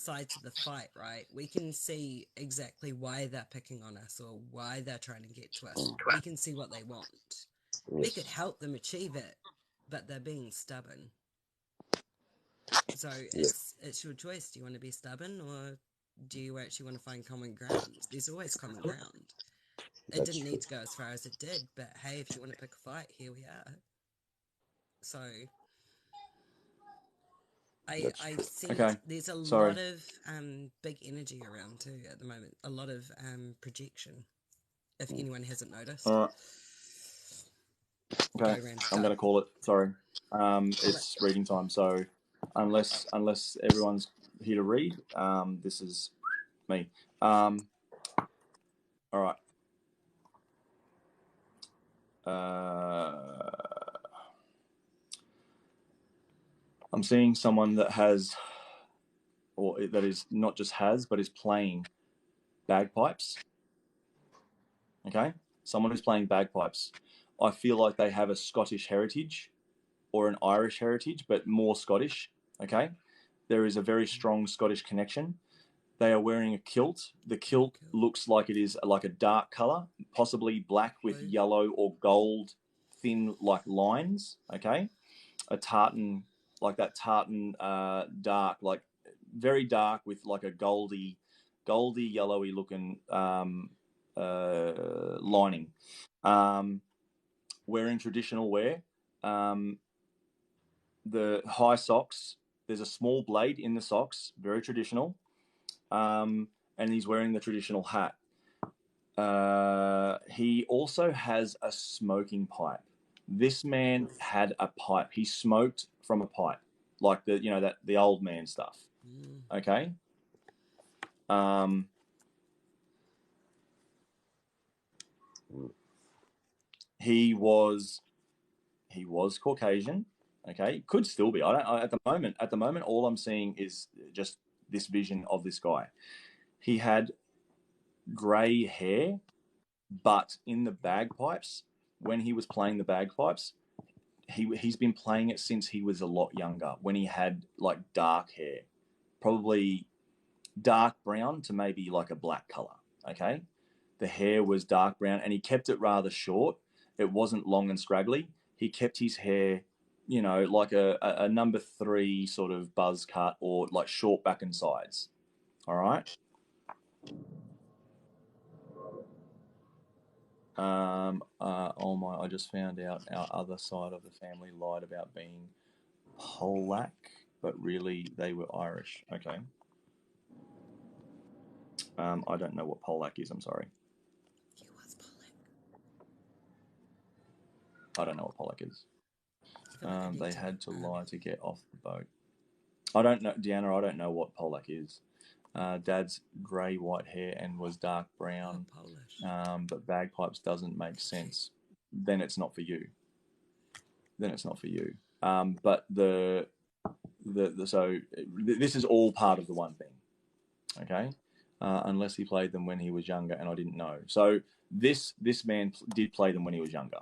sides of the fight, right? We can see exactly why they're picking on us or why they're trying to get to us. We can see what they want. Yes. We could help them achieve it, but they're being stubborn. So it's your choice. Do you want to be stubborn, or do you actually want to find common ground? There's always common ground. It didn't need to go as far as it did, but hey, if you want to pick a fight, here we are. So I sense there's a lot of big energy around too at the moment. A lot of projection. If anyone hasn't noticed. Okay, I'm going to call it. Sorry, it's reading time. So unless everyone's here to read, this is me. All right. I'm seeing someone that has, or that is not just has, but is playing bagpipes. Okay, someone who's playing bagpipes. I feel like they have a Scottish heritage or an Irish heritage, but more Scottish. Okay, there is a very strong Scottish connection. They are wearing a kilt. The kilt looks like it is like a dark color, possibly black with yellow or gold thin like lines. Okay, a tartan, like that tartan dark, like very dark with like a goldy yellowy looking lining. Wearing traditional wear. The high socks, there's a small blade in the socks, very traditional. And he's wearing the traditional hat. He also has a smoking pipe. This man had a pipe. He smoked from a pipe, like the old man stuff. Okay. He was Caucasian. Okay, could still be. At the moment, all I'm seeing is just this vision of this guy. He had grey hair, but in the bagpipes, when he was playing the bagpipes, he's been playing it since he was a lot younger, when he had like dark hair, probably dark brown to maybe like a black color. Okay, the hair was dark brown, and he kept it rather short. It wasn't long and scraggly. He kept his hair, like a number 3 sort of buzz cut, or like short back and sides. All right. I just found out our other side of the family lied about being Polack, but really they were Irish. Okay. I don't know what Polack is. I'm sorry. I don't know what Polack is. They had to lie to get off the boat. I don't know, Deanna. I don't know what Polack is. Dad's grey-white hair and was dark brown. But bagpipes doesn't make sense. Then it's not for you. But so this is all part of the one thing. Okay. Unless he played them when he was younger and I didn't know. So this man did play them when he was younger.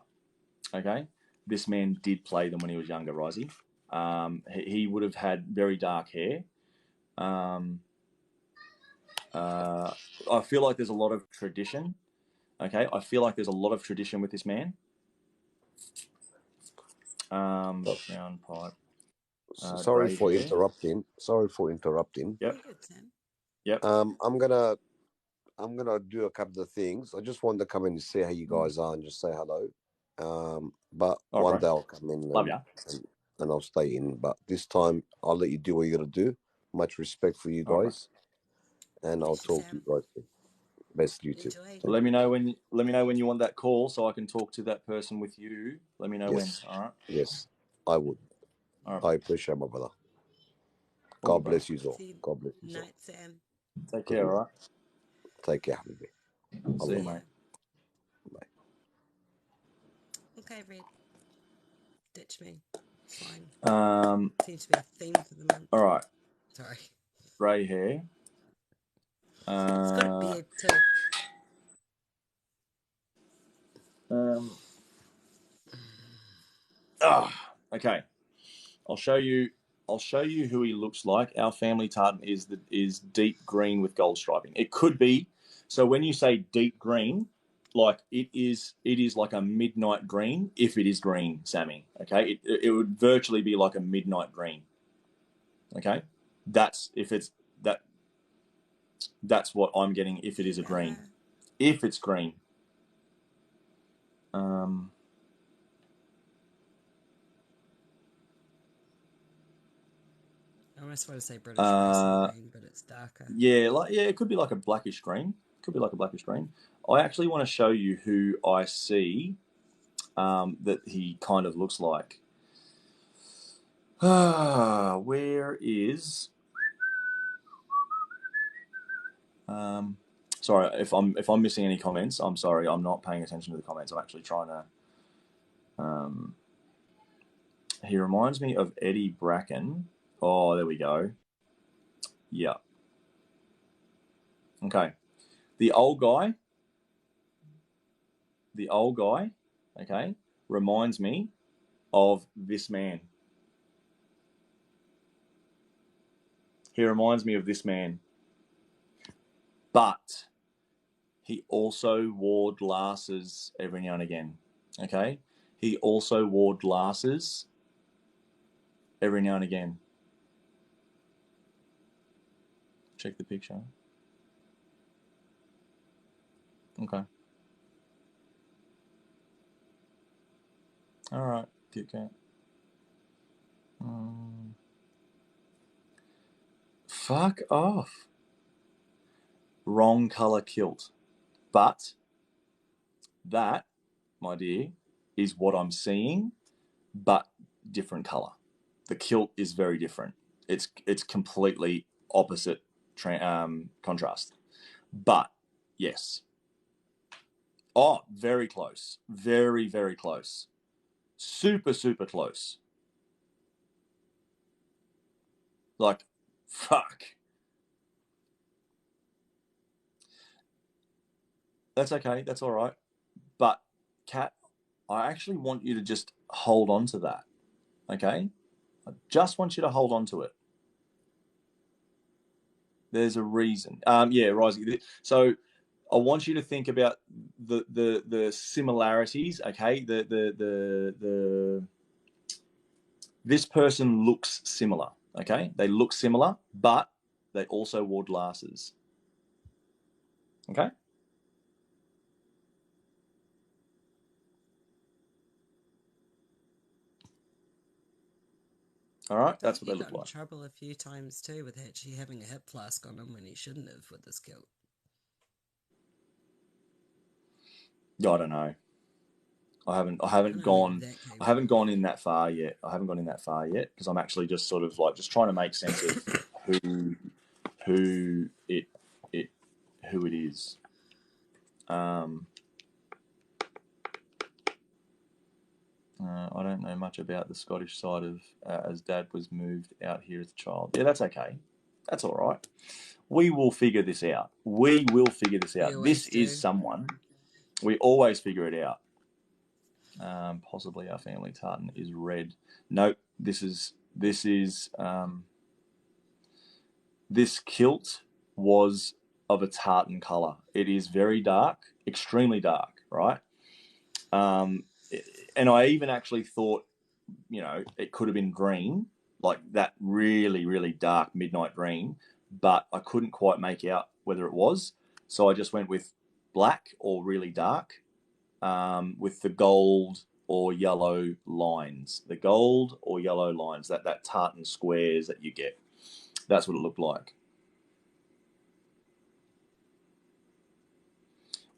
Okay. This man did play them when he was younger, Risey. He would have had very dark hair. I feel like there's a lot of tradition. Okay. I feel like there's a lot of tradition with this man. Brown pipe. Sorry for interrupting. Yep. I'm gonna do a couple of things. I just wanted to come in and see how you guys are and just say hello. But one day I'll come in and I'll stay in. But this time I'll let you do what you got to do. Much respect for you guys, and I'll talk to you guys too. Best you too. So let me know when you want that call so I can talk to that person with you. Let me know when. All right. Yes, I would. All right. I appreciate my brother. God bless you all. God bless you all. Night, Sam. Take care, all right? Take care, habibi. See you, mate. Bye. Okay, Red. Ditch me. Fine. Seems to be a theme for the month. All right. Sorry. Grey hair. It's got a beard too. Okay. I'll show you I'll show you who he looks like. Our family tartan is deep green with gold striping. It could be. So when you say deep green, like it is like a midnight green if it is green, Sammy. Okay, it would virtually be like a midnight green. Okay, that's if it's that. That's what I'm getting if it is a green. If it's green. I almost want to say British racing green, but it's darker. Yeah, it could be like a blackish green. I actually want to show you who I see that he kind of looks like. Where is? Sorry if I'm missing any comments. I'm sorry. I'm not paying attention to the comments. I'm actually trying to. He reminds me of Eddie Bracken. Oh, there we go. Yeah. Okay. The old guy, okay, reminds me of this man. He reminds me of this man. But he also wore glasses every now and again, okay? He also wore glasses every now and again. Check the picture. Okay. All right, Kit Kat. Fuck off. Wrong colour kilt. But that, my dear, is what I'm seeing, but different colour. The kilt is very different. It's completely opposite contrast. But yes. Oh, very close. Very, very close. Super, super close. Like, fuck. That's okay. That's all right. But, Kat, I actually want you to just hold on to that. Okay? I just want you to hold on to it. There's a reason. Yeah, Rising. So I want you to think about the similarities. Okay, this person looks similar. Okay, they look similar, but they also wore glasses. Okay. All right, that's what they look like. He got in trouble a few times too with actually having a hip flask on him when he shouldn't have with this kilt. I don't know. I haven't gone in that far yet. Because I'm actually just sort of like just trying to make sense of who it is. I don't know much about the Scottish side of as Dad was moved out here as a child. Yeah, that's okay. That's all right. We will figure this out. This is someone. We always figure it out. Possibly our family tartan is red. Nope. This kilt was of a tartan color. It is very dark, extremely dark, right? And I even actually thought, it could have been green, like that really, really dark midnight green, but I couldn't quite make out whether it was. So I just went with black or really dark, with the gold or yellow lines. The gold or yellow lines, that tartan squares that you get. That's what it looked like.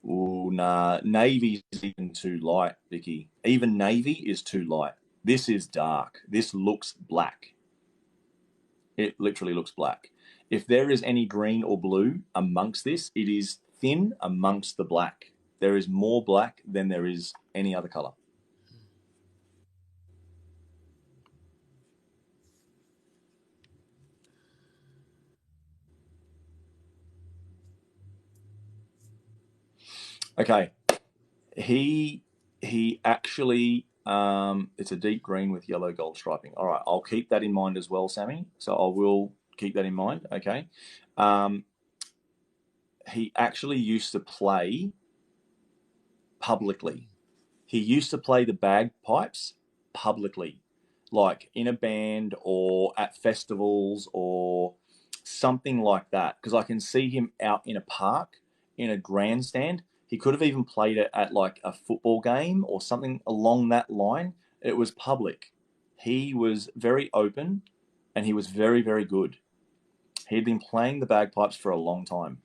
Ooh, nah. Navy's even too light, Vicky. Even navy is too light. This is dark. This looks black. It literally looks black. If there is any green or blue amongst this, it is thin amongst the black. There is more black than there is any other color. Okay. He actually It's a deep green with yellow gold striping. All right, I'll keep that in mind as well, Sammy. So I will keep that in mind. Okay. He actually used to play publicly. He used to play the bagpipes publicly, like in a band or at festivals or something like that. Because I can see him out in a park, in a grandstand. He could have even played it at like a football game or something along that line. It was public. He was very open and he was very, very good. He had been playing the bagpipes for a long time.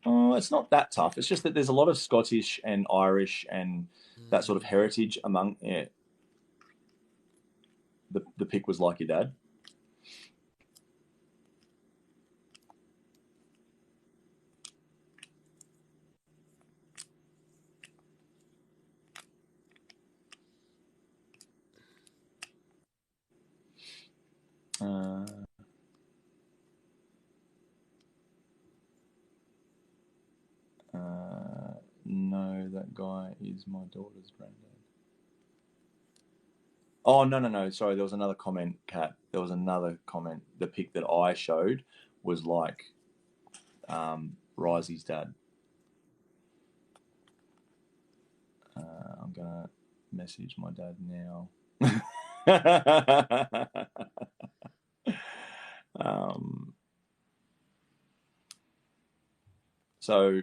Oh, it's not that tough. It's just that there's a lot of Scottish and Irish and that sort of heritage among it. The pick was like your dad. No, that guy is my daughter's granddad. Oh, no. Sorry, there was another comment, Kat. There was another comment. The pic that I showed was like Risey's dad. I'm going to message my dad now. So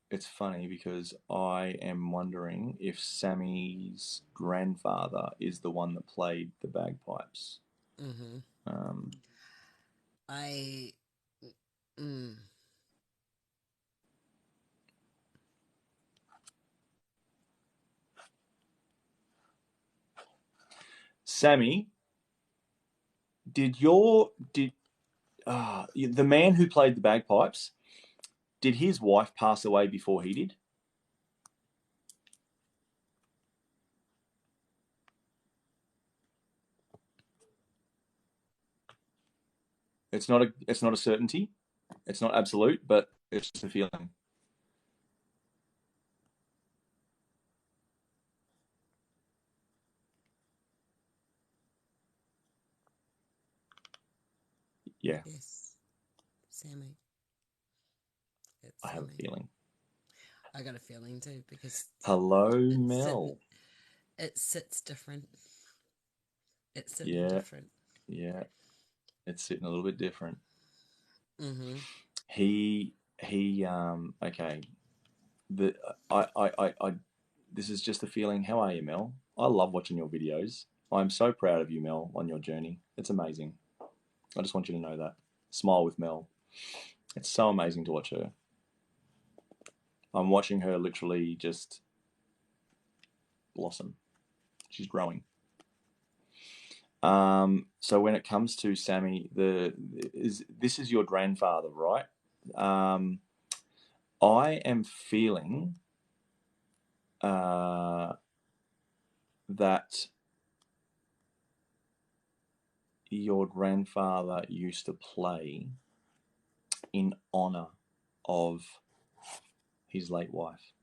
it's funny because I am wondering if Sammy's grandfather is the one that played the bagpipes. Sammy, did the man who played the bagpipes, did his wife pass away before he did? It's not a certainty. It's not absolute, but it's just a feeling. Yeah. Yes. Sammy. I have a feeling. I got a feeling too because... Hello, Mel. It sits different. It's sitting different. Yeah. It's sitting a little bit different. Mm-hmm. Okay. This is just a feeling. How are you, Mel? I love watching your videos. I'm so proud of you, Mel, on your journey. It's amazing. I just want you to know that. Smile with Mel. It's so amazing to watch her. I'm watching her literally just blossom. She's growing. So when it comes to Sammy, this is your grandfather, right? I am feeling that your grandfather used to play in honor of his late wife.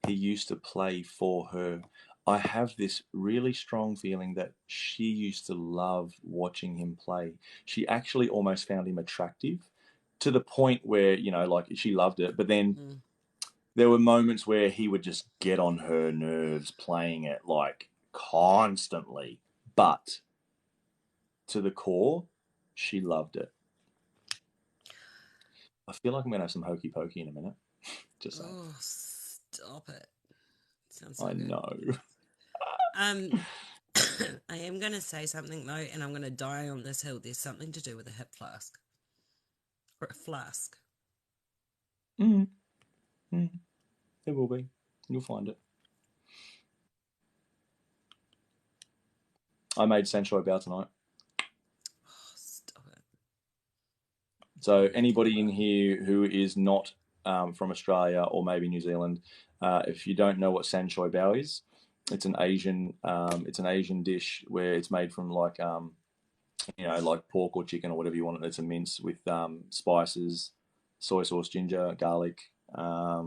He used to play for her. I have this really strong feeling that she used to love watching him play. She actually almost found him attractive to the point where, like she loved it. But then there were moments where he would just get on her nerves playing it like constantly. But to the core, she loved it. I feel like I'm going to have some hokey pokey in a minute. Just saying. Oh, stop it. Sounds so I good. know. I am going to say something though, and I'm going to die on this hill. There's something to do with a hip flask. Or a flask. There will be. You'll find it. I made Sancho Bao tonight. Oh, stop it. So anybody in here who is not from Australia or maybe New Zealand, if you don't know what Sancho Bao is, it's an Asian dish where it's made from like like pork or chicken or whatever you want. It's a mince with spices, soy sauce, ginger, garlic. I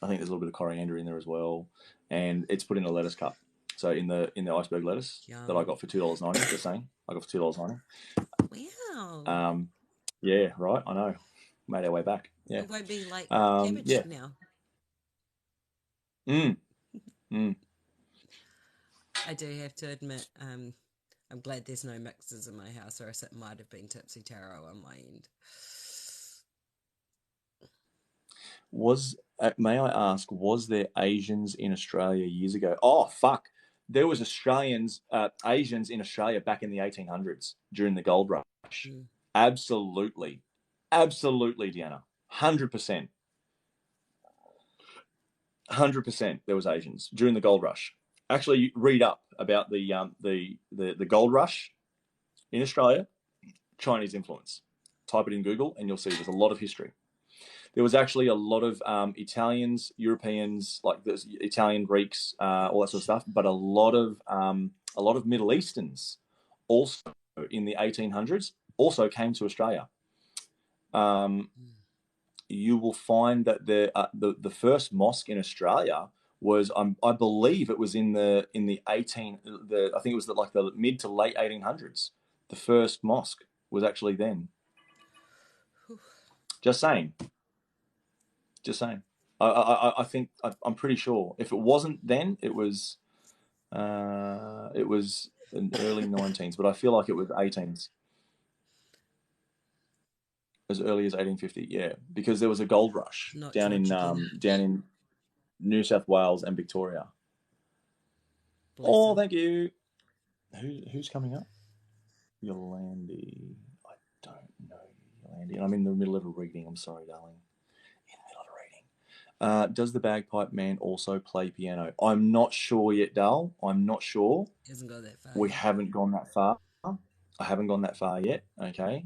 think there's a little bit of coriander in there as well, and it's put in a lettuce cup. So in the iceberg lettuce that I got for $2.90. Just saying, I got for $2.90. Wow. Yeah, right. I know. Made our way back. Yeah. It won't be like cabbage now. I do have to admit, I'm glad there's no mixers in my house, or else it might have been tipsy taro on my end. May I ask, was there Asians in Australia years ago? Oh, fuck. There was Asians in Australia back in the 1800s during the gold rush. Absolutely. Absolutely, Deanna. 100%. 100% there was Asians during the gold rush. Actually, read up about the gold rush in Australia, Chinese influence. Type it in Google and you'll see there's a lot of history. There was actually a lot of Italians, Europeans, like the Italian, Greeks, all that sort of stuff, but a lot of Middle Easterns also in the 1800s also came to Australia. You will find that the first mosque in Australia was, I believe it was in the I think it was the mid to late 1800s. The first mosque was actually then. Just saying. I think I'm pretty sure if it wasn't then, it was in the early 19s, but I feel like it was 18s. As early as 1850, yeah, because there was a gold rush down in New South Wales and Victoria. Bless thank you. Who's coming up? Yolandi. I don't know Yolandi, and I'm in the middle of a reading. I'm sorry, darling. In the middle of a reading. Does the bagpipe man also play piano? I'm not sure yet, Dal. I'm not sure. Hasn't gone that far. We haven't gone that far. I haven't gone that far yet. Okay.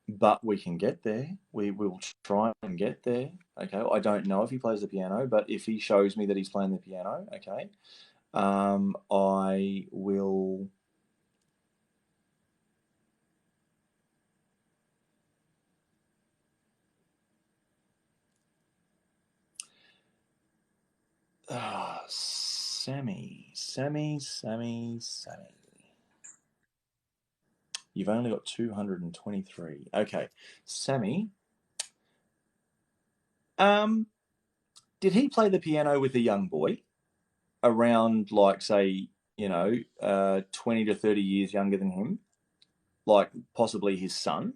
But we can get there. We will try and get there. Okay. I don't know if he plays the piano, but if he shows me that he's playing the piano, okay, I will. Sammy. You've only got 223. Okay, Sammy. Did he play the piano with a young boy around, like, say, 20 to 30 years younger than him, like possibly his son?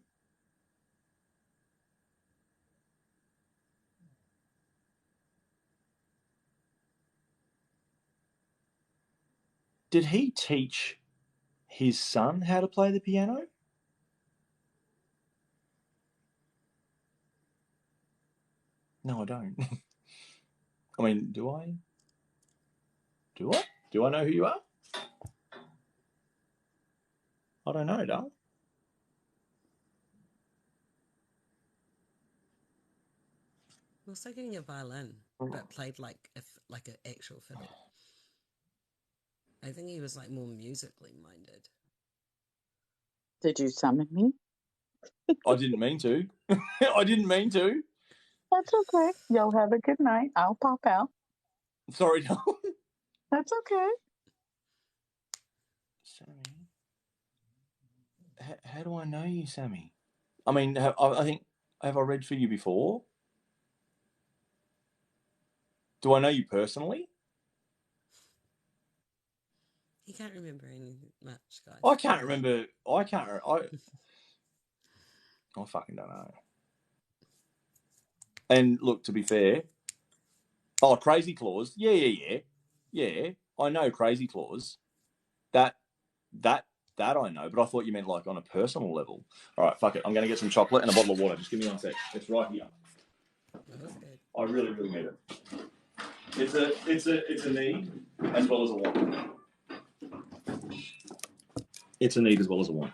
Did he teach his son how to play the piano? No, I don't. I mean, do I? Do I? Do I know who you are? I don't know, darling. Also getting a violin, but played like an actual fiddle. I think he was like more musically minded. Did you summon me? I didn't mean to. I didn't mean to. That's okay. Y'all have a good night. I'll pop out. Sorry, no. That's okay. Sammy. How do I know you, Sammy? I mean, have I read for you before? Do I know you personally? He can't remember any much, guys. I can't remember. I fucking don't know. And look, to be fair, Crazy Claus. Yeah. I know Crazy Claus. That I know, but I thought you meant like on a personal level. All right, fuck it. I'm going to get some chocolate and a bottle of water. Just give me 1 sec. It's right here. I really, really need it. It's a need as well as a want. It's a need as well as a want.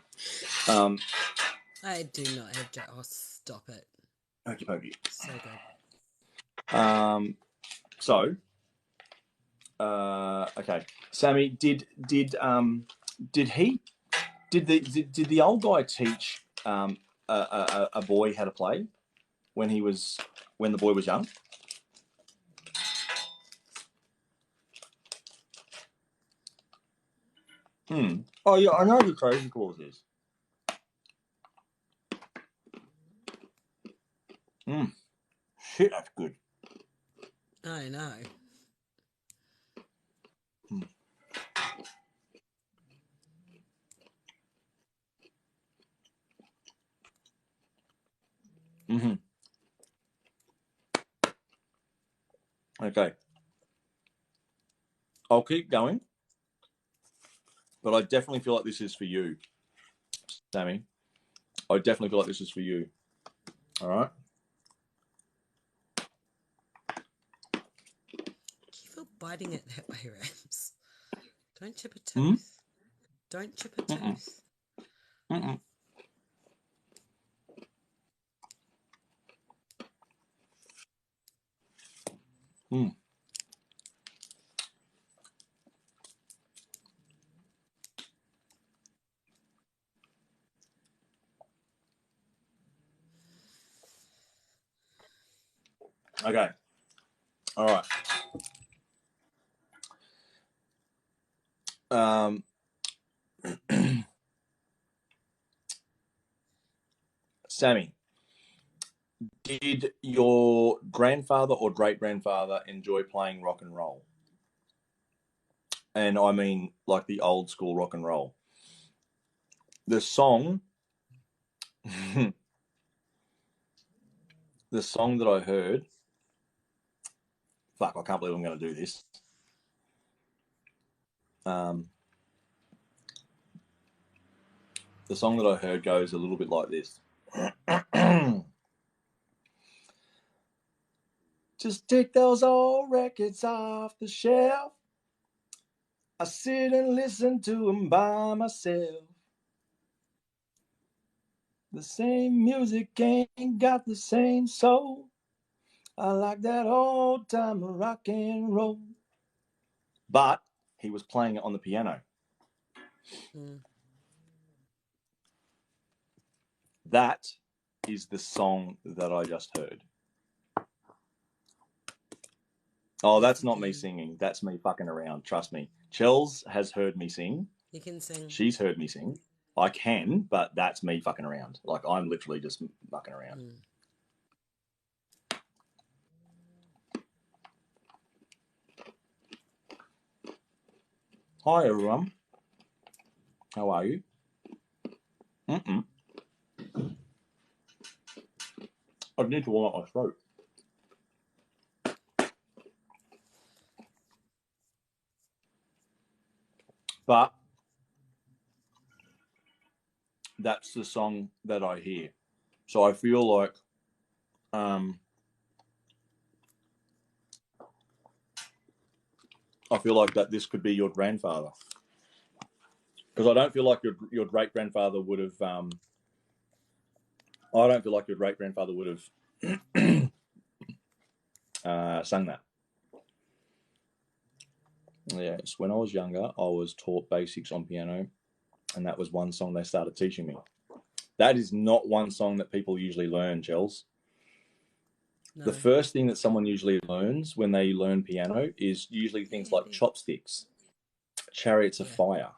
I do not have Jack. Oh, stop it. Okey pokey. So good. Okay. Sammy, did Did the old guy teach a boy how to play when the boy was young? Oh yeah, I know who Crazy Claus is. Shit, that's good. I know. Okay. I'll keep going, but I definitely feel like this is for you, Sammy. I definitely feel like this is for you. All right. Careful biting it that way, Rams. Don't chip a tooth. Don't chip a tooth. Okay. All right. Sammy, did your grandfather or great-grandfather enjoy playing rock and roll? And I mean like the old school rock and roll. The song the song that I heard, fuck, I can't believe I'm going to do this. The song that I heard goes a little bit like this. Just take those old records off the shelf. I sit and listen to them by myself. The same music ain't got the same soul. I like that old time rock and roll. But he was playing it on the piano. That is the song that I just heard. Oh, that's not me singing. That's me fucking around. Trust me. Chels has heard me sing. You can sing. She's heard me sing. I can, but that's me fucking around. Like, I'm literally just fucking around. Hi, everyone. How are you? I need to warm up my throat. But that's the song that I hear. So I feel like that this could be your grandfather, because I don't feel like your great grandfather would have. I don't feel like your great grandfather would have sung that. Yes, when I was younger, I was taught basics on piano, and that was one song they started teaching me. That is not one song that people usually learn, Chels. No. The first thing that someone usually learns when they learn piano is usually things like chopsticks, chariots of fire,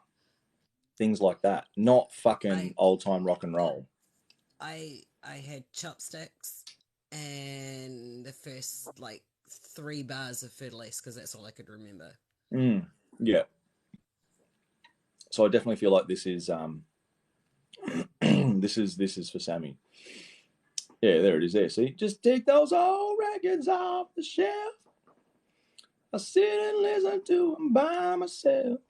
things like that. Not fucking old-time rock and roll. I had chopsticks and the first, 3 bars of Fertilise, because that's all I could remember. Yeah. So I definitely feel like this is this is for Sammy. Yeah, there it is. There, see, just take those old records off the shelf. I sit and listen to them by myself.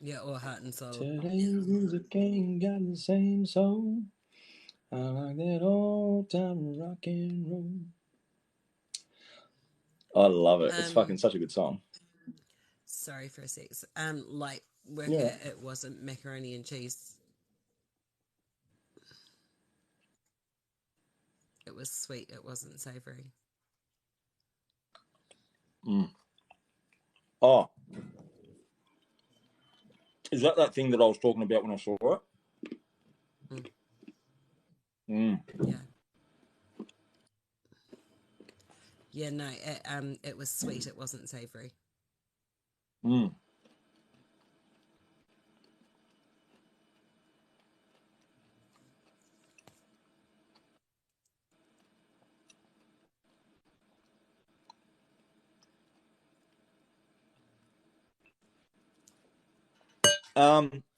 Yeah, or Heart and Soul. Today's music ain't got the same soul. I like that old time rock and roll. I love it. It's fucking such a good song. Sorry for a sec. Light worker, it wasn't macaroni and cheese. It was sweet. It wasn't savoury. Oh. Is that thing that I was talking about when I saw it? Yeah. Yeah, no, it was sweet. It wasn't savoury.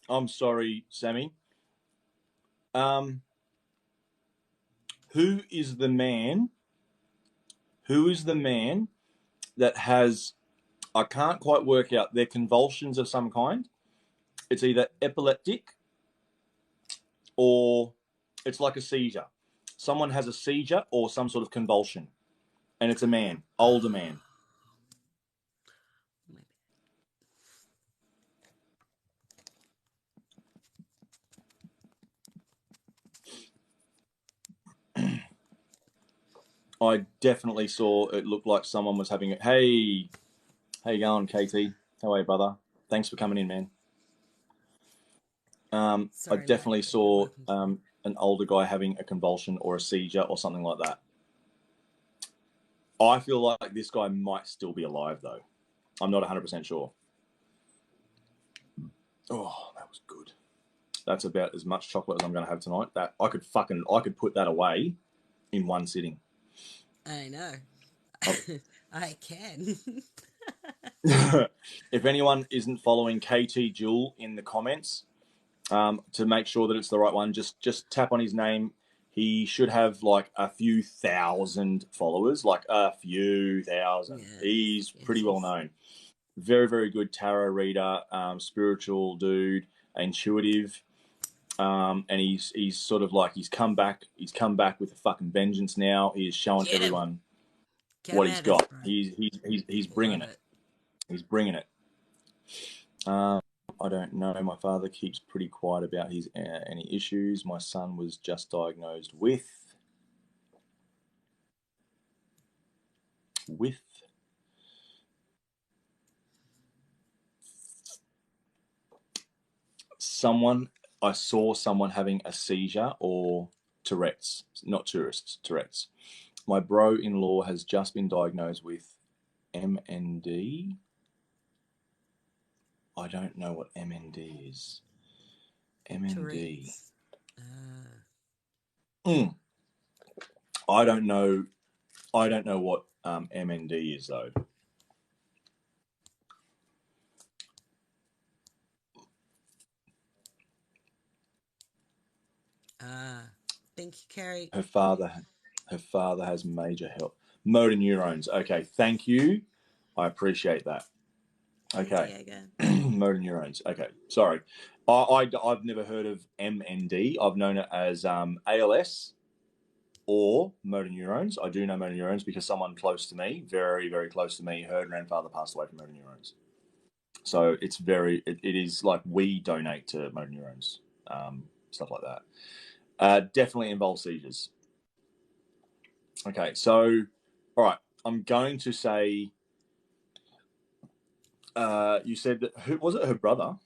I'm sorry, Sammy. Who is the man that has, I can't quite work out, their convulsions of some kind? It's either epileptic or it's like a seizure. Someone has a seizure or some sort of convulsion, and it's a man, older man. I definitely saw it looked like someone was having it. Hey, how you going, KT? How are you, brother? Thanks for coming in, man. Sorry, I definitely mate. saw an older guy having a convulsion or a seizure or something like that. I feel like this guy might still be alive, though. I'm not 100% sure. Oh, that was good. That's about as much chocolate as I'm going to have tonight. That I could put that away in one sitting. I know. I can. If anyone isn't following KT Jewel in the comments, to make sure that it's the right one, just tap on his name. He should have like a few thousand followers, like a few thousand. Yes, He's pretty well known. Very, very good tarot reader, spiritual dude, intuitive. And he's sort of like he's come back with a fucking vengeance now. He is showing everyone what he's got. He's bringing it. He's bringing it. I don't know. My father keeps pretty quiet about his any issues. My son was just diagnosed with someone. I saw someone having a seizure or Tourette's, not tourists, Tourette's. My bro-in-law has just been diagnosed with MND. I don't know what MND is. MND. I don't know. I don't know what MND is though. Thank you, Carrie. Her father has major health motor neurons. Okay, thank you. I appreciate that. Okay, motor neurons. Okay, sorry. I've never heard of MND. I've known it as ALS or motor neurons. I do know motor neurons because someone close to me, very, very close to me, her grandfather passed away from motor neurons. So it's it is like we donate to motor neurons, stuff like that. Definitely involves seizures. Okay, so all right, I'm going to say. You said that who was it? Her brother.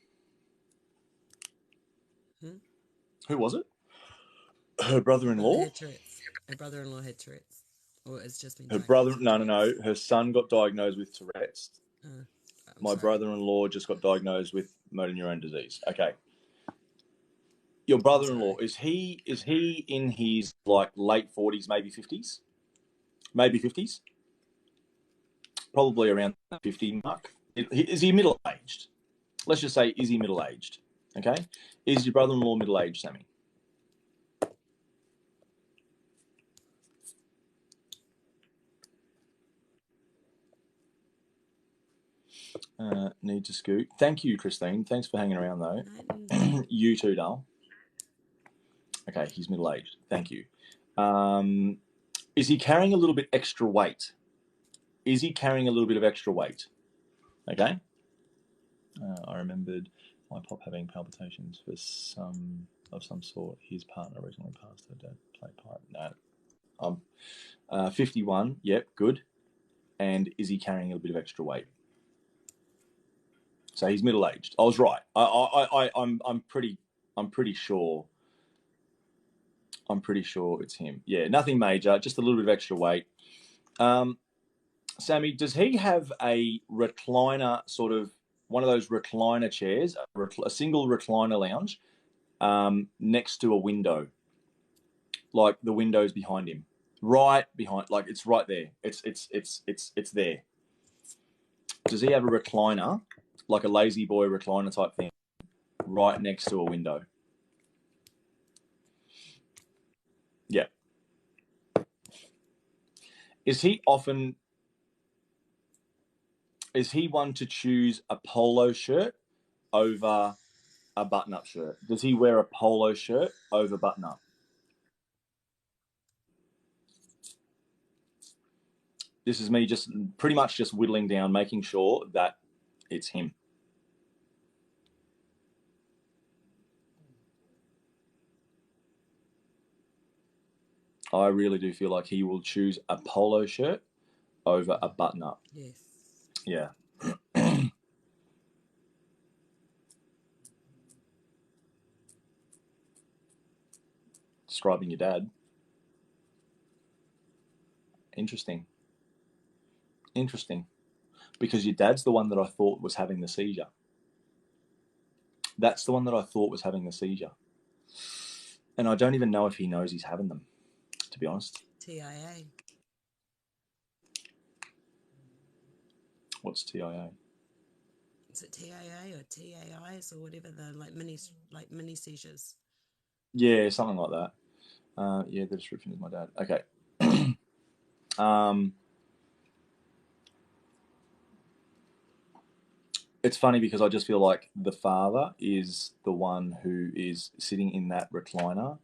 Who was it? Her brother-in-law. Her brother-in-law had Tourette's, or it's just been. Her brother. No. Her son got diagnosed with Tourette's. My brother-in-law just got diagnosed with motor neuron disease. Okay. Your brother-in-law is he in his like late 40s, maybe 50s? Maybe 50s? Probably around the 50 mark. Is he middle-aged? Let's just say, is he middle-aged? Okay. Is your brother-in-law middle-aged, Sammy? Need to scoot. Thank you, Christine. Thanks for hanging around, though. You too, Dal. Okay, he's middle-aged. Thank you. Is he carrying a little bit extra weight? Is he carrying a little bit of extra weight? Okay. I remembered my pop having palpitations for some sort. His partner recently passed. Her dad played pipe. No. 51. Yep, good. And is he carrying a bit of extra weight? So he's middle-aged. I was right. I'm pretty sure. I'm pretty sure it's him. Yeah, nothing major, just a little bit of extra weight. Sammy, does he have a recliner, sort of one of those recliner chairs, a single recliner lounge, next to a window, like the window's behind him, right behind, like it's right there. It's there. Does he have a recliner, like a lazy boy recliner type thing, right next to a window? Yeah. Is he one to choose a polo shirt over a button-up shirt? Does he wear a polo shirt over button-up? This is me just pretty much just whittling down, making sure that it's him. I really do feel like he will choose a polo shirt over a button-up. Yes. Yeah. Describing your dad. Interesting. Because your dad's the one that I thought was having the seizure. That's the one that I thought was having the seizure. And I don't even know if he knows he's having them, to be honest. TIA. What's TIA? Is it TIA or TAIs or whatever, the mini seizures? Yeah, something like that. Yeah, the description is my dad. Okay. It's funny because I just feel like the father is the one who is sitting in that recliner.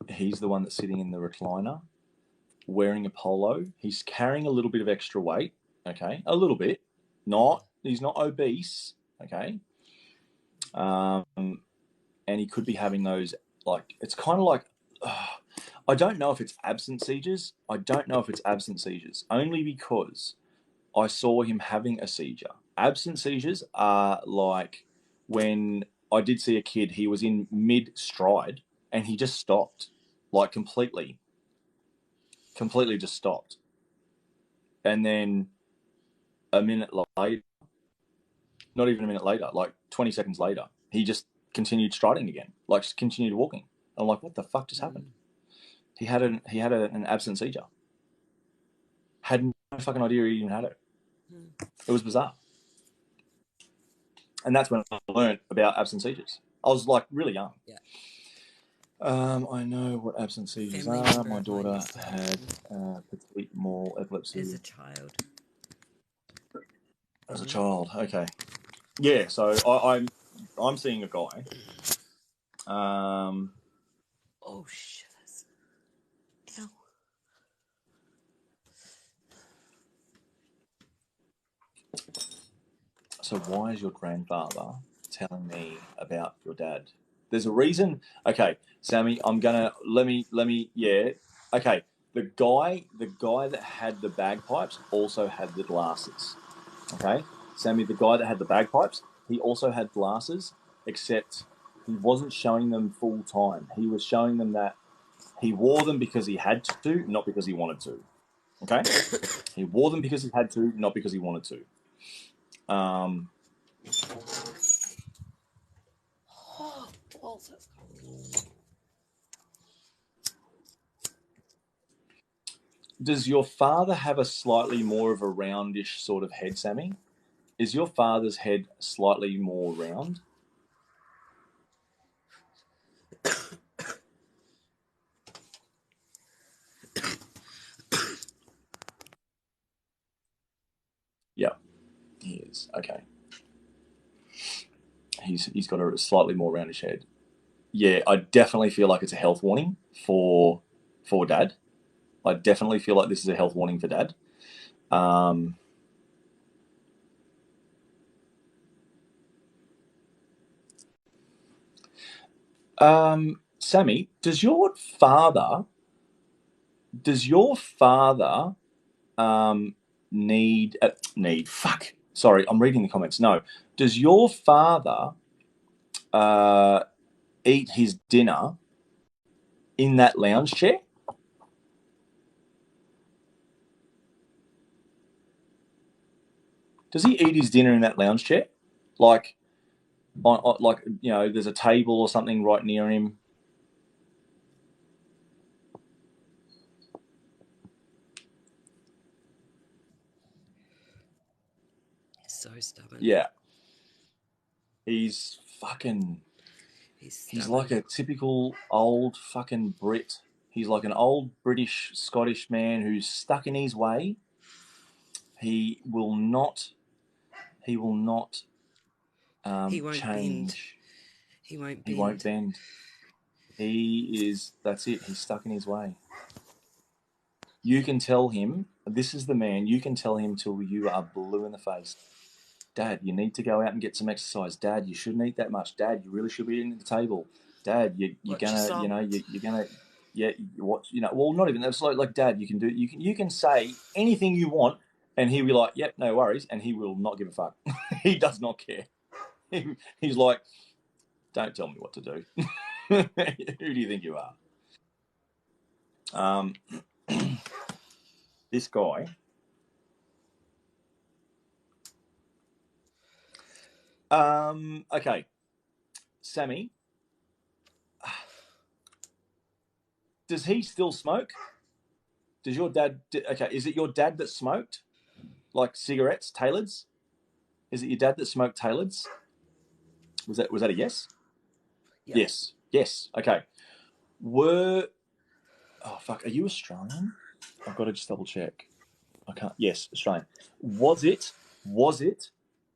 He's the one that's sitting in the recliner, wearing a polo. He's carrying a little bit of extra weight. Okay, a little bit. He's not obese. Okay. And he could be having those, like, it's kind of like, I don't know if it's absent seizures. Only because I saw him having a seizure. Absent seizures are like when I did see a kid, he was in mid-stride and he just stopped, like completely just stopped. And then a minute later, not even a minute later, like 20 seconds later, he just continued striding again, like just continued walking. I'm like, what the fuck just happened? He had an absent seizure. Had no fucking idea he even had it. It was bizarre. And that's when I learned about absent seizures. I was like really young. Yeah. I know what absent seizures are. My daughter had petite mall epilepsy As a child. As a child, okay. Yeah, so I'm seeing a guy. Oh shit! Ow. So why is your grandfather telling me about your dad? There's a reason. Okay, Sammy, I'm gonna let me. Yeah. Okay, the guy that had the bagpipes also had the glasses. Okay, Sammy, the guy that had the bagpipes, he also had glasses, except he wasn't showing them full time. He was showing them that he wore them because he had to, not because he wanted to. Okay, he wore them because he had to, not because he wanted to. Does your father have a slightly more of a roundish sort of head, Sammy? Is your father's head slightly more round? Yeah, he is. Okay. He's got a slightly more roundish head. Yeah, I definitely feel like it's a health warning for Dad. I definitely feel like this is a health warning for Dad. Sammy, does your father need. Fuck. Sorry, I'm reading the comments. No. Does your father eat his dinner in that lounge chair? Does he eat his dinner in that lounge chair? Like, there's a table or something right near him. So stubborn. Yeah. He's fucking... He's like a typical old fucking Brit. He's like an old British, Scottish man who's stuck in his way. He will not he won't change. Bend. He won't bend. He is... That's it. He's stuck in his way. You can tell him, this is the man, you can tell him till you are blue in the face. Dad, you need to go out and get some exercise. Dad, you shouldn't eat that much. Dad, you really should be eating at the table. Dad, you're gonna, you're gonna, well, not even. It's like Dad, you can say anything you want, and he'll be like, yep, no worries, and he will not give a fuck. He does not care. He's like, don't tell me what to do. Who do you think you are? This guy. Okay, Sammy. Does he still smoke? Does your dad? Okay, is it your dad that smoked, like cigarettes, Taylors? Is it your dad that smoked Taylors? Was that a yes? Yeah. Yes. Okay. Oh fuck, are you Australian? I've got to just double check. I can't. Yes, Australian. Was it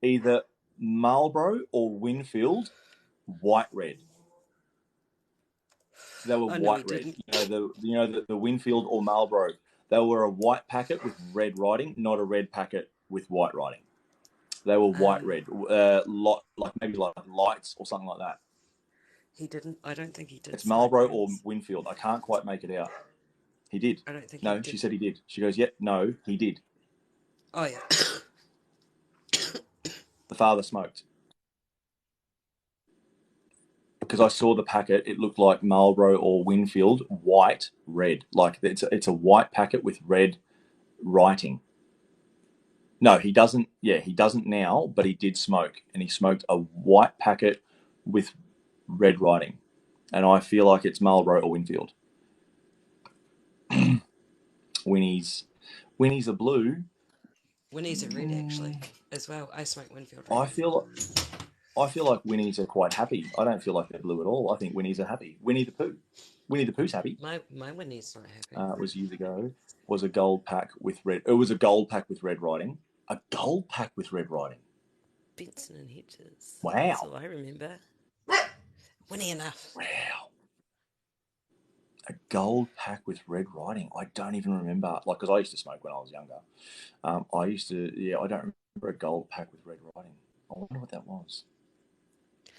either Marlboro or Winfield, white red? They were white red. The Winfield or Marlboro. They were a white packet with red writing, not a red packet with white writing. They were white red, maybe like lights or something like that. He didn't. I don't think he did. It's Marlboro or Winfield. I can't quite make it out. He did. I don't think. No, she said he did. She goes, "Yep, no, he did." Oh yeah. The father smoked. Because I saw the packet, it looked like Marlboro or Winfield, white, red. Like it's a white packet with red writing. No, he doesn't. Yeah, he doesn't now, but he did smoke, and he smoked a white packet with red writing, and I feel like it's Marlboro or Winfield. Winnie's a blue. Winnie's a red actually as well. I smoke Winfield. Red. I feel like Winnie's are quite happy. I don't feel like they're blue at all. I think Winnie's are happy. Winnie the Pooh's happy. My Winnie's not happy. It was years ago. Was a gold pack with red. It was a gold pack with red writing. A gold pack with red writing. Benson and Hedges. Wow. That's all I remember. Winnie enough. Wow. A gold pack with red writing. I don't even remember. Like, because I used to smoke when I was younger. I don't remember a gold pack with red writing. I wonder what that was.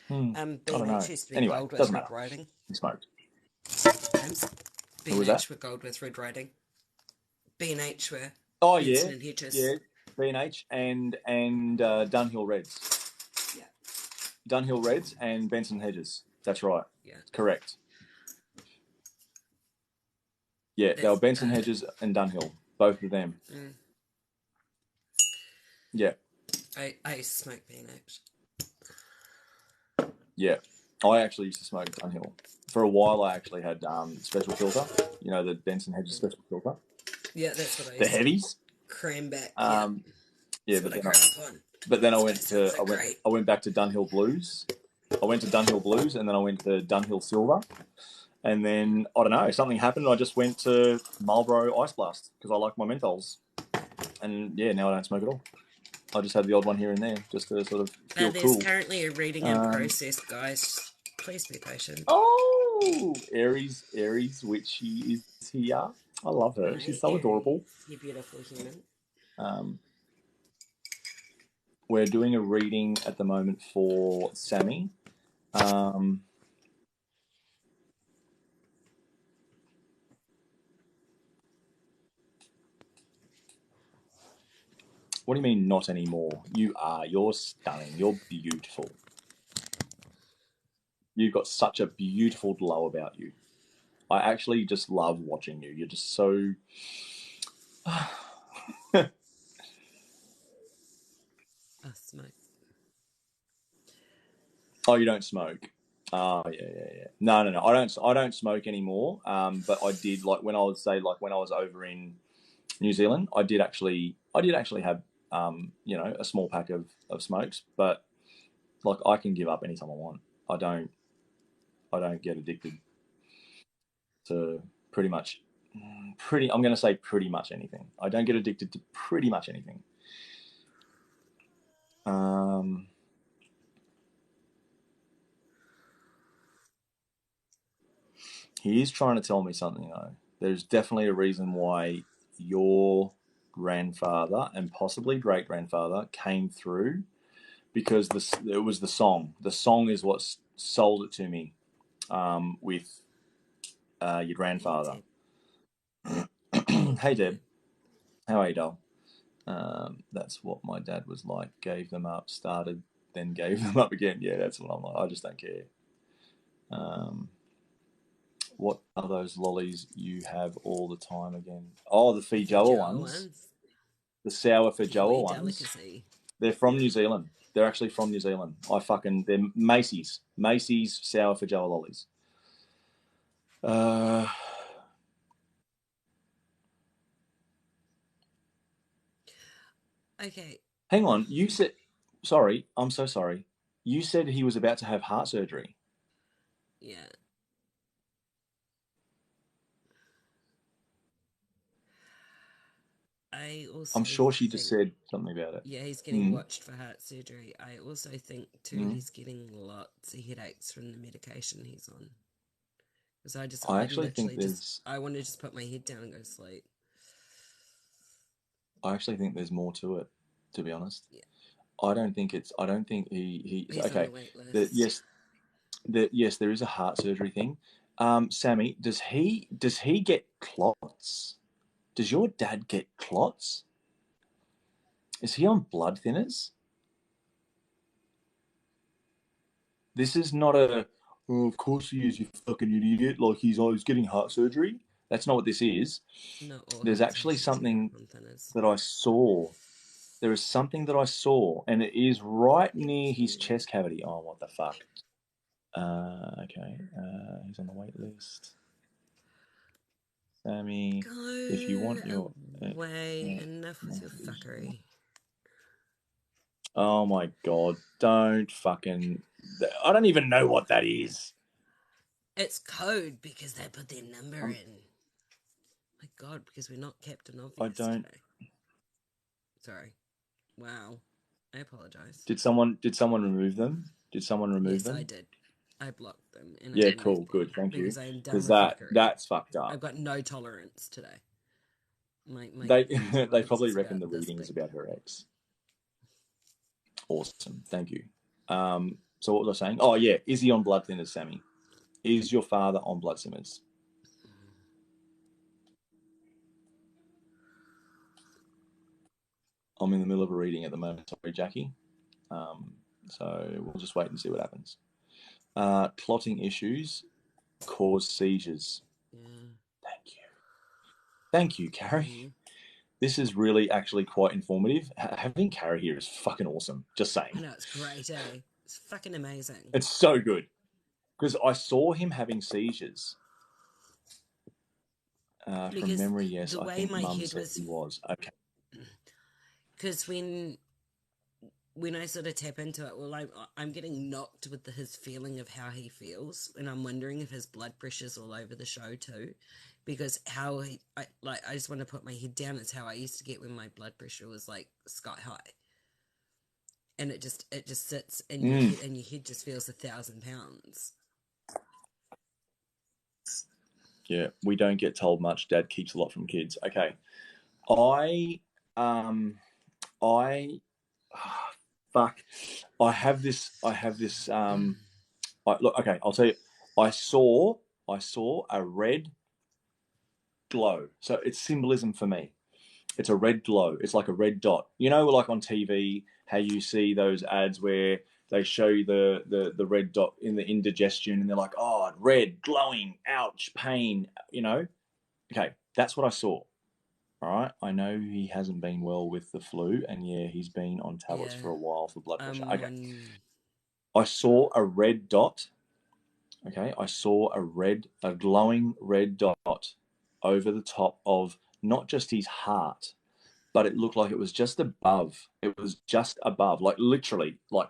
B&H used to be anyway, gold with red writing. He smoked. B&H were gold with red writing. B&H were Benson and Hedges. Yeah, B&H and Dunhill Reds. Yeah. Dunhill Reds and Benson Hedges. That's right. Yeah. Correct. Yeah, they were Benson Hedges and Dunhill. Both of them. Mm. Yeah. I used to smoke B&H. Yeah. I actually used to smoke Dunhill. For a while, I actually had special filter. You know, the Benson Hedges special filter. Yeah, that's what I used The heavies? Cram back. But then I went back to Dunhill Blues. I went to Dunhill Blues and then I went to Dunhill Silver. And then, I don't know, something happened. I just went to Marlboro Ice Blast because I like my menthols. And yeah, now I don't smoke at all. I just had the odd one here and there just to sort of feel there's cool. There's currently a reading in process, guys. Please be patient. Oh, Aries, which is here. I love her. Hi, She's so Aries, adorable. You beautiful human. We're doing a reading at the moment for Sammy. What do you mean not anymore? You are. You're stunning. You're beautiful. You've got such a beautiful glow about you. I actually just love watching you. You're just so... smoke. Oh, you don't smoke? Oh, yeah. No. I don't smoke anymore. But I did, like, when I was over in New Zealand, I did actually have a small pack of smokes, but like I can give up anytime I want. I don't get addicted to pretty much anything. I don't get addicted to pretty much anything. He is trying to tell me something though. There's definitely a reason why your grandfather and possibly great grandfather came through, because it was the song. The song is what sold it to me. With your grandfather. Hey Deb, how are you, doll? That's what my dad was like. Gave them up, started, then gave them up again. Yeah, that's what I'm like. I just don't care. What are those lollies you have all the time again? Oh, the Feijoa ones. The sour Feijoa ones. Delicacy. They're from New Zealand. They're actually from New Zealand. They're Macy's sour Feijoa lollies. Okay. Hang on. You said... Sorry, I'm so sorry. You said he was about to have heart surgery. Yeah. I'm sure she just said something about it. Yeah, he's getting watched for heart surgery. I also think too he's getting lots of headaches from the medication he's on. Because I want to just put my head down and go to sleep. I actually think there's more to it, to be honest. Yeah. I don't think he's okay. On the wait list. Yes, there is a heart surgery thing. Sammy, does he get clots? Does your dad get clots? Is he on blood thinners? This is not of course he is, you fucking idiot. Like he's getting heart surgery. That's not what this is. No, there's actually something that I saw. There is something that I saw, and it is right near his chest cavity. Oh, what the fuck? Okay. He's on the wait list. Sammy, if you want your... enough with your fuckery. Oh my God, don't fucking... I don't even know what that is. It's code because they put their number in. My God, because we're not Captain Obvious today. Sorry. Wow. I apologise. Did someone remove them? Yes, I did. I blocked them. And yeah, cool, good, thank you. Because I am done with fuckery. That's fucked up. I've got no tolerance today. They probably reckon the reading is about her ex. Awesome, thank you. So what was I saying? Oh yeah, is he on blood thinners, Sammy? Is your father on blood thinners? I'm in the middle of a reading at the moment. Sorry, Jackie. So we'll just wait and see what happens. Clotting issues cause seizures. Yeah. Thank you, Carrie. Mm-hmm. This is really actually quite informative. Having Carrie here is fucking awesome. Just saying. I know, it's great, eh? It's fucking amazing. It's so good. Because I saw him having seizures. From memory, yes. The I way think my Mum head said he was. Okay. Because when I sort of tap into it, well, I'm getting knocked with his feeling of how he feels, and I'm wondering if his blood pressure's all over the show too, because I just want to put my head down. It's how I used to get when my blood pressure was like sky high, and it just sits in your head, and your head just feels 1,000 pounds. Yeah, we don't get told much. Dad keeps a lot from kids. Okay, fuck. I have this. Look. Okay, I'll tell you. I saw a red glow. So it's symbolism for me. It's a red glow. It's like a red dot. You know, like on TV, how you see those ads where they show you the red dot in the indigestion, and they're like, oh, red, glowing, ouch, pain, you know? Okay, that's what I saw. All right, I know he hasn't been well with the flu, and yeah, he's been on tablets for a while for blood pressure. Okay, I saw a red dot. Okay, I saw a glowing red dot over the top of not just his heart, but it looked like it was just above. It was just above, like literally, like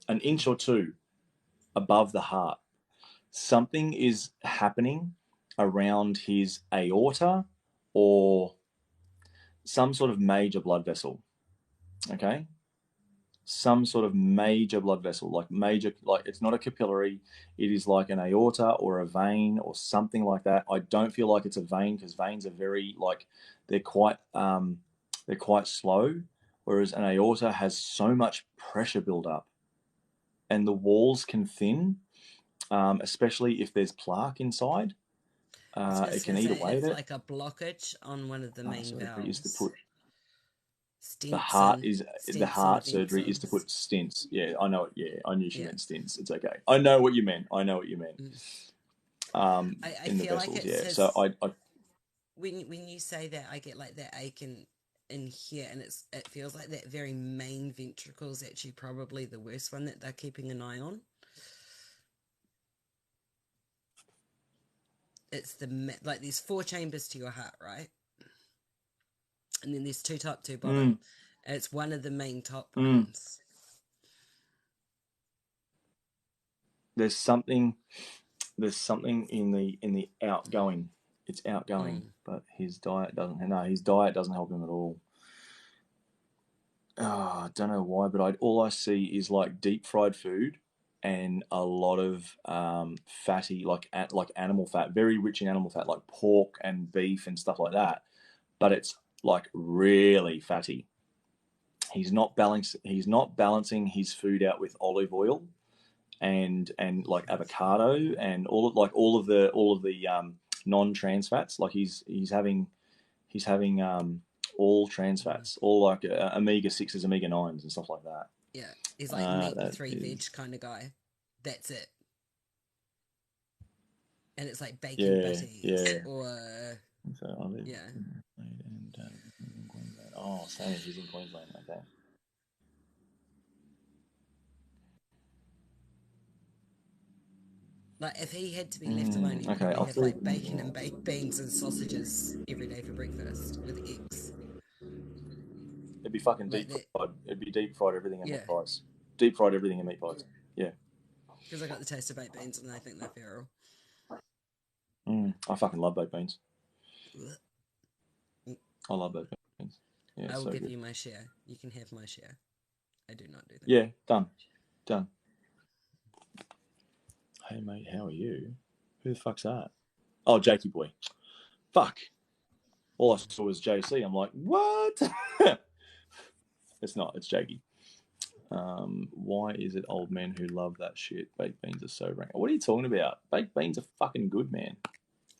an inch or two above the heart. Something is happening around his aorta or some sort of major blood vessel. Okay, some sort of major blood vessel, like it's not a capillary, it is like an aorta or a vein or something like that. I don't feel like it's a vein, because veins are very, like, they're quite slow, whereas an aorta has so much pressure build up, and the walls can thin, especially if there's plaque inside. It can eat away at it. It's like a blockage on one of the main valves. Is to put stents. The heart surgery is to put stents. Yeah, I know it. Yeah, I knew she meant stents. It's okay. I know what you meant. I in the feel vessels, like yeah. So I when you say that, I get like that ache in here, and it feels like that very main ventricle is actually probably the worst one that they're keeping an eye on. It's like there's 4 chambers to your heart, right? And then there's 2 top, 2 bottom. And it's one of the main top ones. There's something in the outgoing. It's outgoing, but his diet doesn't. No, his diet doesn't help him at all. I don't know why, but all I see is like deep fried food and a lot of fatty, like animal fat, very rich in animal fat, like pork and beef and stuff like that. But it's like really fatty. He's not balancing his food out with olive oil and like avocado and all of the non-trans fats. Like he's having all trans fats, all like omega-6s, omega-9s and stuff like that. Yeah, he's like meat and 3 veg kind of guy. That's it. And it's like bacon butties or Oh, Sammy, he's in Queensland. Okay. Like if he had to be left alone, he'd probably have like bacon and baked beans and sausages every day for breakfast with eggs. It'd be fucking deep fried. It'd be deep fried everything in meat pies. Deep fried everything in meat pies. Yeah. Because I got the taste of baked beans and I think they're feral. I fucking love baked beans. I love baked beans. Yeah, I will give you my share. You can have my share. I do not do that. Yeah, done. Hey mate, how are you? Who the fuck's that? Oh, Jakey boy. Fuck. All I saw was JC. I'm like, what? It's not. It's Jakey. Why is it old men who love that shit? Baked beans are so rank. What are you talking about? Baked beans are fucking good, man.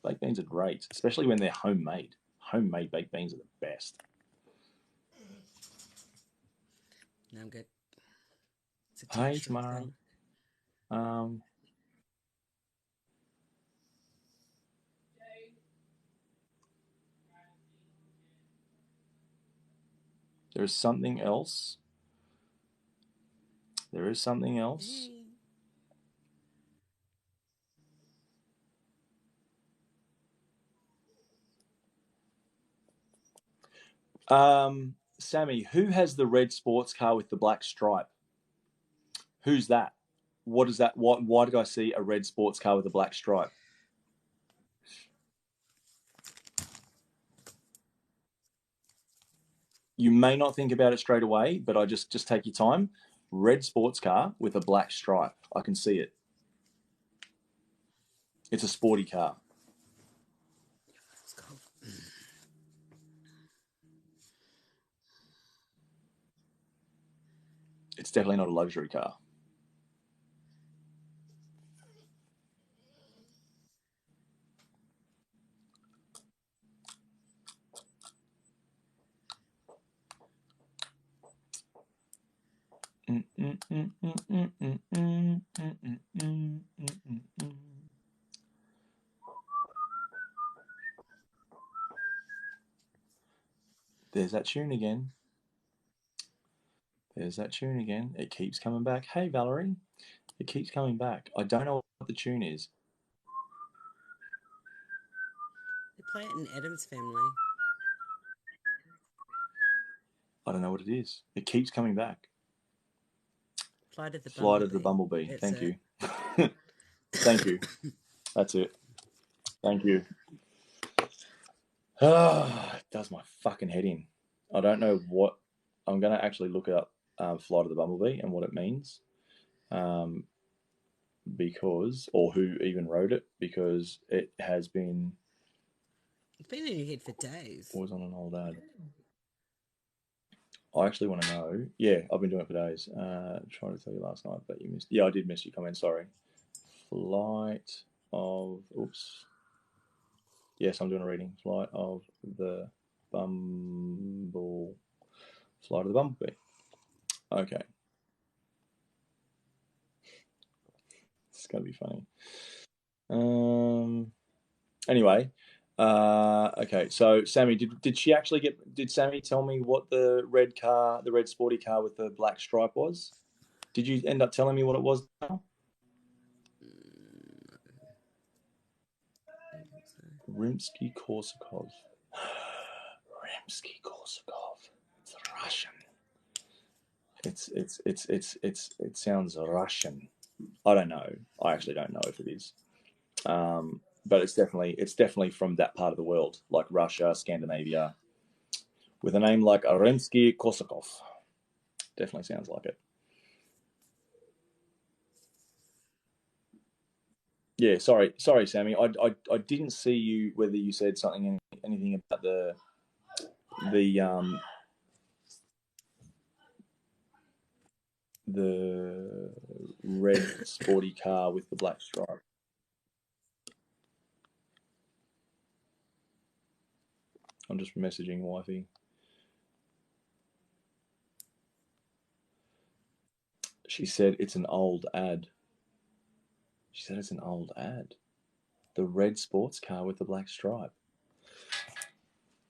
Baked beans are great, especially when they're homemade. Homemade baked beans are the best. No, I'm good. Hey, Tamara. There's something else. There is something else. Sammy, who has the red sports car with the black stripe? Who's that? What is that? Why did I see a red sports car with a black stripe? You may not think about it straight away, but I just take your time. Red sports car with a black stripe. I can see it. It's a sporty car. It's definitely not a luxury car. There's that tune again. There's that tune again. It keeps coming back. Hey, Valerie. It keeps coming back. I don't know what the tune is. They play it in Adam's Family. I don't know what it is. It keeps coming back. Flight of the Flight Bumblebee. of the Bumblebee. That's Thank it. you. Thank you. That's it. Thank you. It does my fucking head in. I don't know what... I'm going to actually look up Flight of the Bumblebee and what it means. Because... Or who even wrote it. Because it has been... It's been in your head for days. Was on an old ad. I actually want to know. Yeah, I've been doing it for days. Trying to tell you last night, but you missed. Yeah, I did miss your comment. Sorry. Flight of. Oops. Yes, I'm doing a reading. Flight of the Bumble. Flight of the Bumblebee. Okay. It's gonna be funny. Anyway. Okay, so Sammy, did she actually get? Did Sammy tell me what the red sporty car with the black stripe was? Did you end up telling me what it was now? Rimsky-Korsakov. Rimsky-Korsakov. It's Russian. It sounds Russian. I don't know. I actually don't know if it is. But it's definitely from that part of the world, like Russia, Scandinavia, with a name like Rimsky-Korsakov. Definitely sounds like it. Yeah, sorry, Sammy. I didn't see you whether you said anything about the red sporty car with the black stripe. I'm just messaging wifey. She said it's an old ad. She said it's an old ad. The red sports car with the black stripe.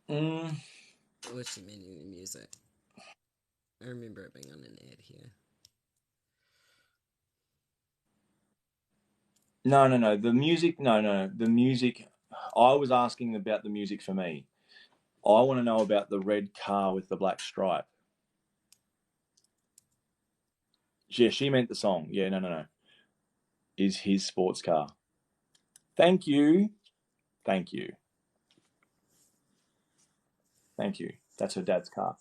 What's she meaning in music? I remember it being on an ad here. No. The music, no. The music, I was asking about the music for me. I want to know about the red car with the black stripe. Yeah, she meant the song. Yeah, no. Is his sports car. Thank you. That's her dad's car.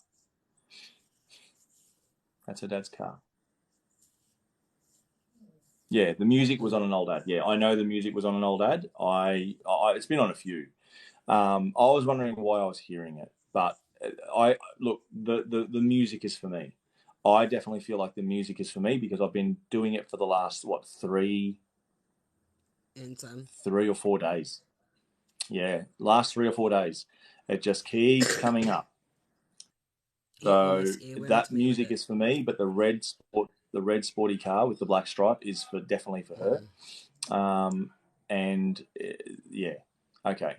Yeah, the music was on an old ad. Yeah, I know the music was on an old ad. It's been on a few. I was wondering why I was hearing it, but the music is for me. I definitely feel like the music is for me because I've been doing it for the last 3 or 4 days. Yeah, last 3 or 4 days, it just keeps coming up. So that music is for me, but the red sporty car with the black stripe is definitely for her. And yeah, okay.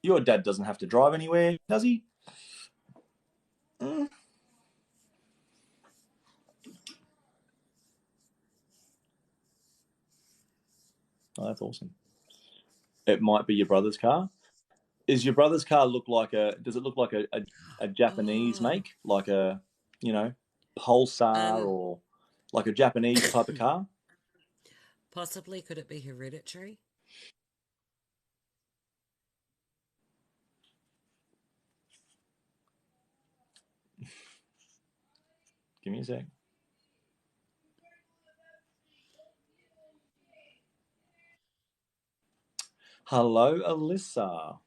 Your dad doesn't have to drive anywhere, does he? Oh, that's awesome. It might be your brother's car. Is your brother's car does it look like a Japanese make? Like a, Pulsar or like a Japanese type of car? Possibly. Could it be Hereditary? Give me a sec. Hello, Alyssa.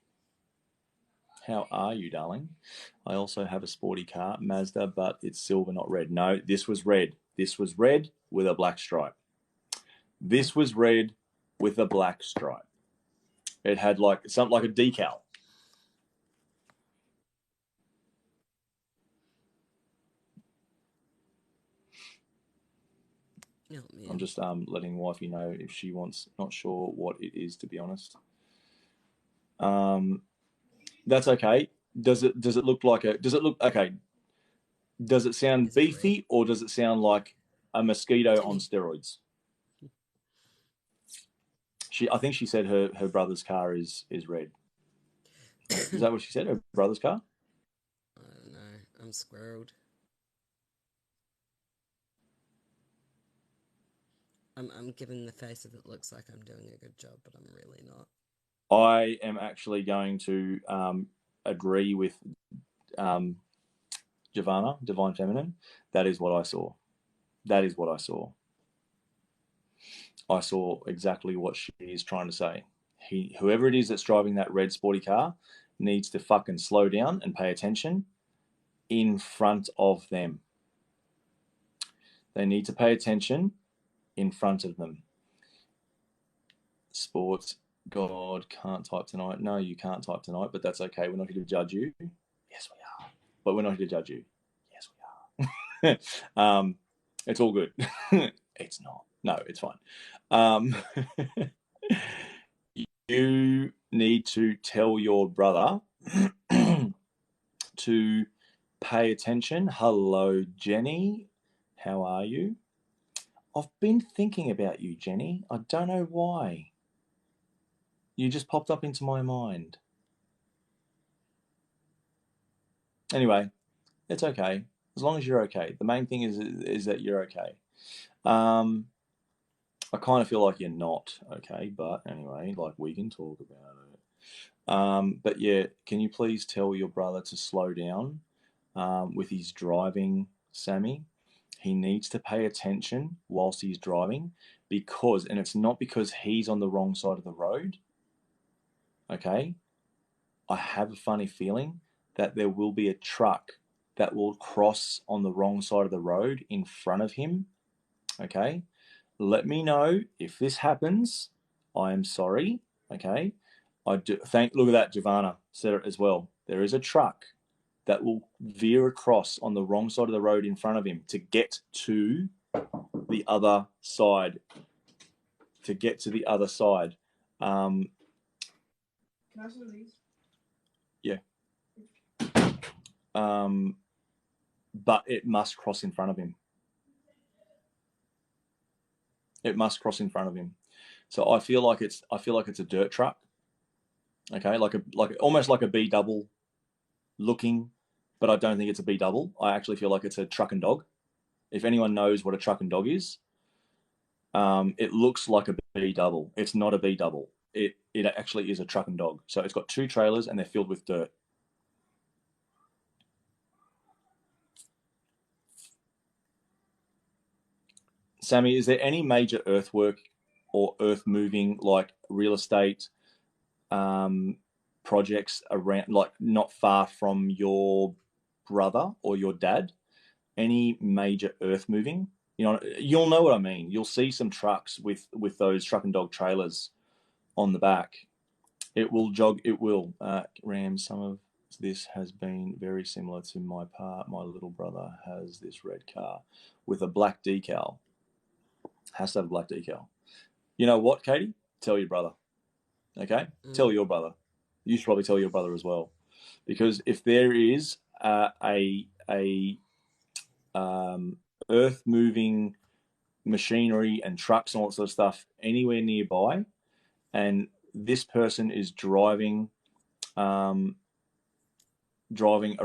How are you, darling? I also have a sporty car, Mazda, but it's silver, not red. No, this was red. with a black stripe. This was red with a black stripe. It had like something like a decal. Oh, I'm just letting wifey know if she wants. Not sure what it is, to be honest. That's okay. Does it look like a? Does it look okay? Does it sound beefy or does it sound like a mosquito on steroids? I think she said her brother's car is red. Is that what she said? Her brother's car? I don't know. I'm squirreled. I'm giving the face of it looks like I'm doing a good job, but I'm really not. I am actually going to agree with Giovanna, Divine Feminine. That is what I saw. That is what I saw. I saw exactly what she is trying to say. Whoever it is that's driving that red sporty car needs to fucking slow down and pay attention in front of them. They need to pay attention in front of them. Sports God can't type tonight. No, you can't type tonight, but that's okay. We're not here to judge you. Yes, we are. But we're not here to judge you. Yes, we are. It's all good. It's not. No, it's fine. You need to tell your brother to pay attention. Hello, Jenny. How are you? I've been thinking about you, Jenny. I don't know why. You just popped up into my mind. Anyway, it's okay. As long as you're okay. The main thing is that you're okay. I kind of feel like you're not okay, but anyway, like we can talk about it. But yeah, can you please tell your brother to slow down with his driving, Sammy? He needs to pay attention whilst he's driving because, and it's not because he's on the wrong side of the road, okay? I have a funny feeling that there will be a truck that will cross on the wrong side of the road in front of him, okay? Let me know if this happens. I am sorry, okay? Look at that, Giovanna said it as well. There is a truck that will veer across on the wrong side of the road in front of him to get to the other side. Can I see these? Yeah. But it must cross in front of him. It must cross in front of him. So I feel like it's a dirt truck. Okay, like almost like a B double looking, but I don't think it's a B double. I actually feel like it's a truck and dog. If anyone knows what a truck and dog is, it looks like a B double. It's not a B double. It actually is a truck and dog. So it's got two trailers and they're filled with dirt. Sammy, is there any major earthwork or earth moving, like real estate projects around, like not far from your brother or your dad? Any major earth moving? You know, you'll know what I mean. You'll see some trucks with those truck and dog trailers on the back. It will jog. It will. Ram, some of this has been very similar to my part. My little brother has this red car with a black decal. Has to have a black decal. You know what, Katie? Tell your brother. Okay? Tell your brother. You should probably tell your brother as well. Because if there is a earth-moving machinery and trucks and all that sort of stuff anywhere nearby, and this person is driving a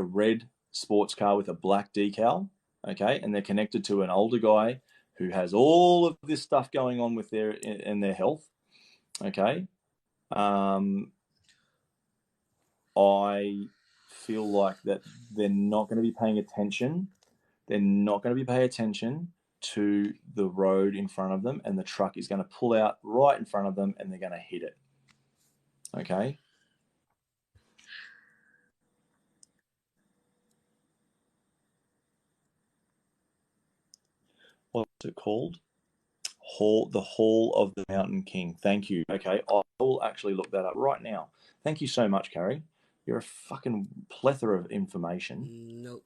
red sports car with a black decal, okay, and they're connected to an older guy who has all of this stuff going on with their health, okay, I feel like that they're not going to be paying attention. They're not going to be paying attention to the road in front of them, and the truck is going to pull out right in front of them, and they're going to hit it. Okay? What's What's it called? The Hall of the Mountain King. Thank you. Okay, I will actually look that up right now. Thank you so much, Carrie. You're a fucking plethora of information. Nope.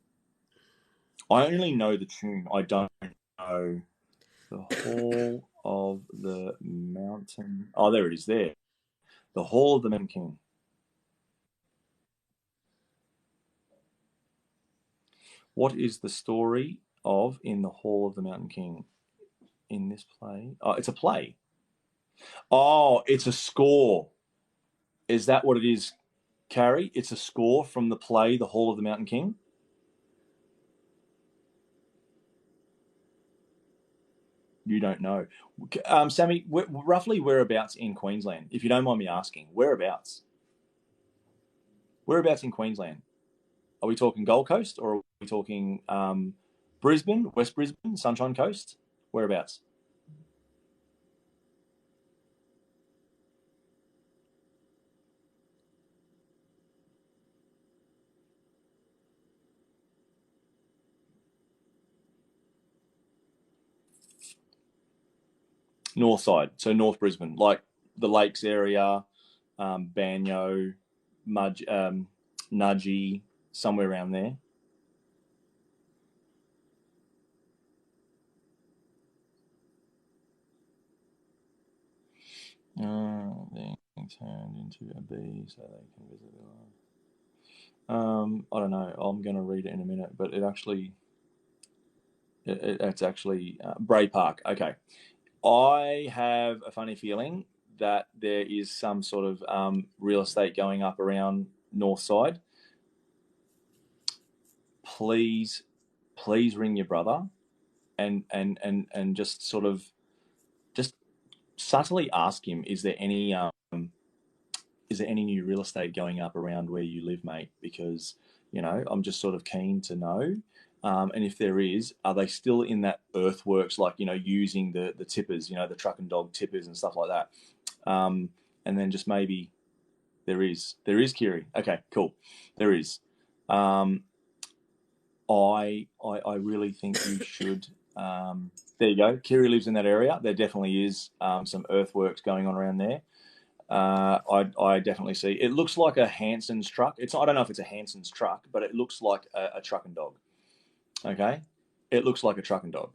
I only know the tune. I don't know the Hall of the Mountain. Oh, there it is. There, the Hall of the Mountain King. What is the story of In the Hall of the Mountain King? In this play? Oh, it's a play. Oh, it's a score. Is that what it is, Carrie? It's a score from the play The Hall of the Mountain King? You don't know. Sammy, roughly whereabouts in Queensland, if you don't mind me asking? Whereabouts? Whereabouts in Queensland? Are we talking Gold Coast or are we talking Brisbane, West Brisbane, Sunshine Coast? Whereabouts? North side, so North Brisbane, like the Lakes area, Banyo, Nudgee, somewhere around there. Being turned into a bee so they can visit their life. I don't know. I'm going to read it in a minute, but it's actually Bray Park. Okay. I have a funny feeling that there is some sort of real estate going up around North Side. Please ring your brother and just sort of just subtly ask him, is there any new real estate going up around where you live, mate? Because, I'm just sort of keen to know. And if there is, are they still in that earthworks, like, using the tippers, the truck and dog tippers and stuff like that? And then just maybe there is, Kiri. Okay, cool. There is. I really think you should. There you go. Kiri lives in that area. There definitely is some earthworks going on around there. I definitely see. It looks like a Hanson's truck. I don't know if it's a Hanson's truck, but it looks like a truck and dog. Okay, it looks like a truck and dog.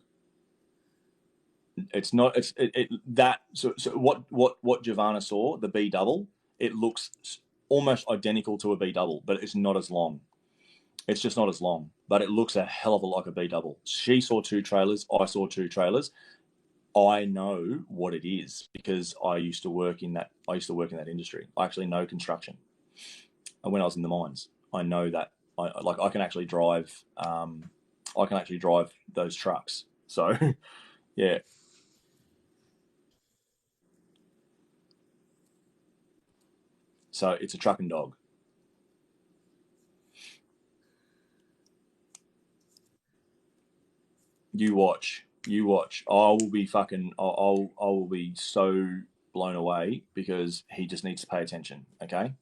It's not. So what Giovanna saw, the B double. It looks almost identical to a B double, but it's not as long. It's just not as long, but it looks a hell of a lot like a B double. She saw 2 trailers. I saw 2 trailers. I know what it is because I used to work in that industry. I actually know construction. And when I was in the mines, I know that I can actually drive. I can actually drive those trucks. So, yeah. So it's a truck and dog. You watch. I will be I will be so blown away because he just needs to pay attention. Okay.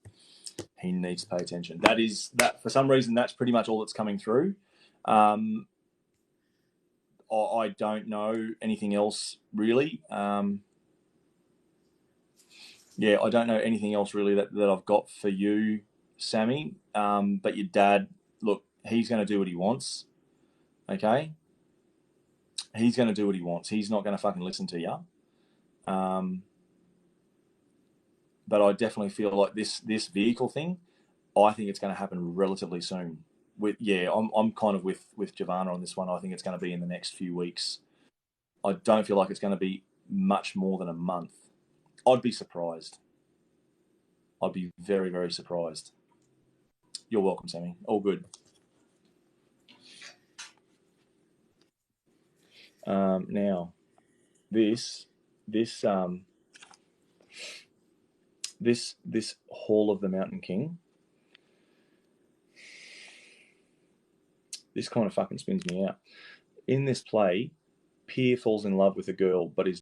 He needs to pay attention. That for some reason, that's pretty much all that's coming through. I don't know anything else really. Yeah, I don't know anything else really that I've got for you, Sammy. But your dad, look, he's going to do what he wants. Okay? He's going to do what he wants. He's not going to fucking listen to you. But I definitely feel like this vehicle thing, I think it's going to happen relatively soon. I'm kind of with Giovanna on this one. I think it's going to be in the next few weeks. I don't feel like it's going to be much more than a month. I'd be surprised. I'd be very, very surprised. You're welcome, Sammy. All good. Now, this Hall of the Mountain King, this kind of fucking spins me out. In this play, Pierre falls in love with a girl, but is